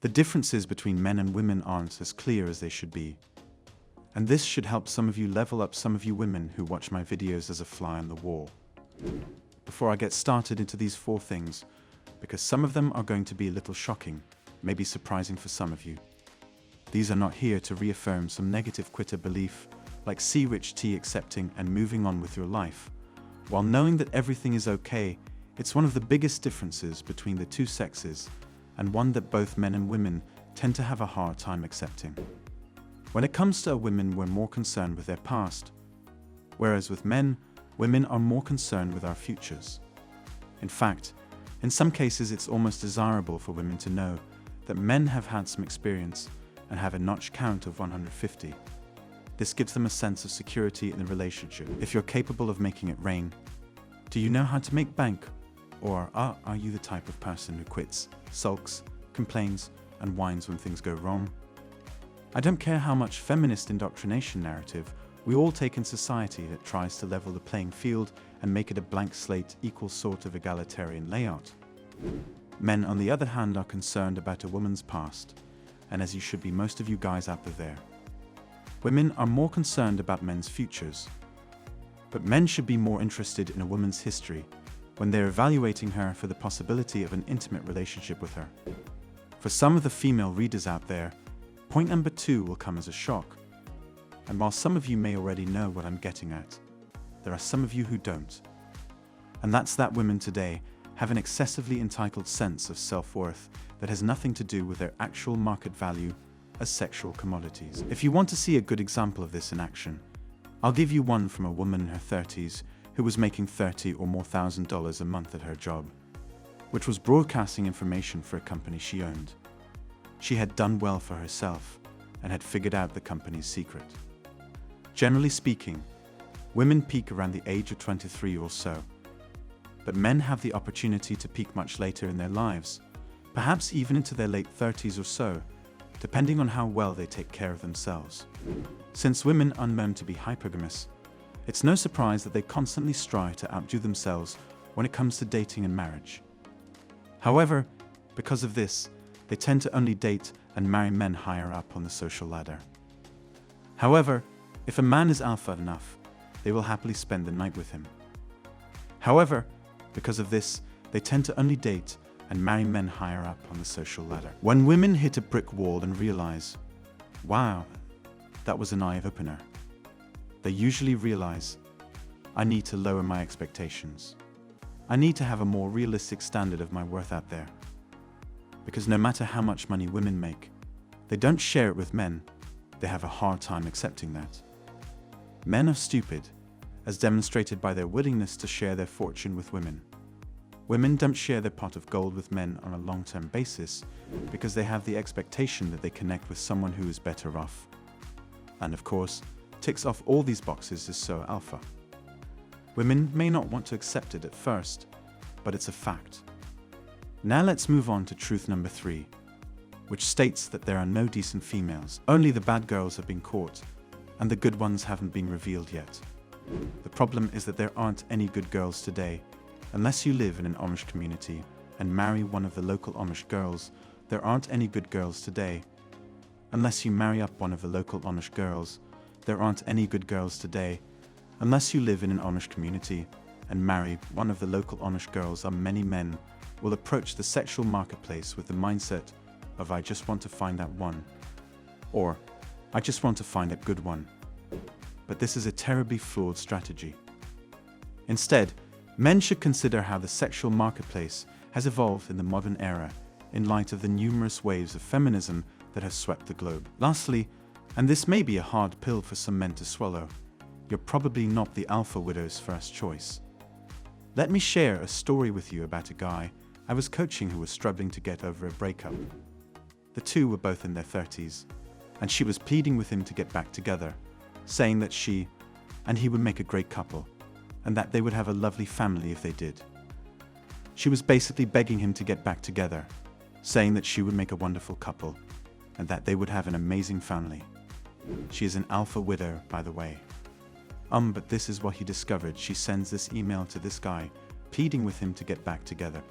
The differences between men and women aren't as clear as they should be. And this should help some of you level up some of you women who watch my videos as a fly on the wall. Before I get started into these 4 things, because some of them are going to be a little shocking, maybe surprising for some of you. These are not here to reaffirm some negative quitter belief, like see rich tea accepting and moving on with your life. While knowing that everything is okay, it's one of the biggest differences between the two sexes, and one that both men and women tend to have a hard time accepting. When it comes to women, we're more concerned with their past, whereas with men, women are more concerned with our futures. In fact, in some cases it's almost desirable for women to know that men have had some experience and have a notch count of 150. This gives them a sense of security in the relationship. If you're capable of making it rain, do you know how to make bank? Or are you the type of person who quits, sulks, complains, and whines when things go wrong? I don't care how much feminist indoctrination narrative we all take in society that tries to level the playing field and make it a blank slate equal sort of egalitarian layout. Men, on the other hand, are concerned about a woman's past, and as you should be, most of you guys out there. Women are more concerned about men's futures. But men should be more interested in a woman's history when they're evaluating her for the possibility of an intimate relationship with her. For some of the female readers out there, point number 2 will come as a shock. And while some of you may already know what I'm getting at, there are some of you who don't. And that's that women today have an excessively entitled sense of self-worth that has nothing to do with their actual market value as sexual commodities. If you want to see a good example of this in action, I'll give you one from a woman in her 30s who was making $30,000 or more a month at her job, which was broadcasting information for a company she owned. She had done well for herself and had figured out the company's secret. Generally speaking, women peak around the age of 23 or so, but men have the opportunity to peak much later in their lives, perhaps even into their late 30s or so, depending on how well they take care of themselves. Since women are known to be hypergamous, it's no surprise that they constantly strive to outdo themselves when it comes to dating and marriage. However, because of this, they tend to only date and marry men higher up on the social ladder. However, if a man is alpha enough, they will happily spend the night with him. However, because of this, they tend to only date and marry men higher up on the social ladder. When women hit a brick wall and realize, wow, that was an eye-opener, they usually realize, I need to lower my expectations. I need to have a more realistic standard of my worth out there. Because no matter how much money women make, they don't share it with men. They have a hard time accepting that. Men are stupid, as demonstrated by their willingness to share their fortune with women. Women don't share their pot of gold with men on a long-term basis because they have the expectation that they connect with someone who is better off. And of course, ticks off all these boxes is so alpha. Women may not want to accept it at first, but it's a fact. Now let's move on to truth number 3, which states that there are no decent females. Only the bad girls have been caught, and the good ones haven't been revealed yet. The problem is that there aren't any good girls today. Unless you live in an Amish community and marry one of the local Amish girls, there aren't any good girls today. Unless you marry up one of the local Amish girls, there aren't any good girls today. Unless you live in an Amish community and marry one of the local Amish girls, many men will approach the sexual marketplace with the mindset of I just want to find that one, or I just want to find a good one. But this is a terribly flawed strategy. Instead, men should consider how the sexual marketplace has evolved in the modern era in light of the numerous waves of feminism that have swept the globe. Lastly, and this may be a hard pill for some men to swallow, you're probably not the alpha widow's first choice. Let me share a story with you about a guy I was coaching who was struggling to get over a breakup. The two were both in their 30s, and she was pleading with him to get back together, saying that she and he would make a great couple, and that they would have a lovely family if they did. She was basically begging him to get back together, saying that she would make a wonderful couple, and that they would have an amazing family. She is an alpha widow, by the way. But this is what he discovered. She sends this email to this guy, pleading with him to get back together.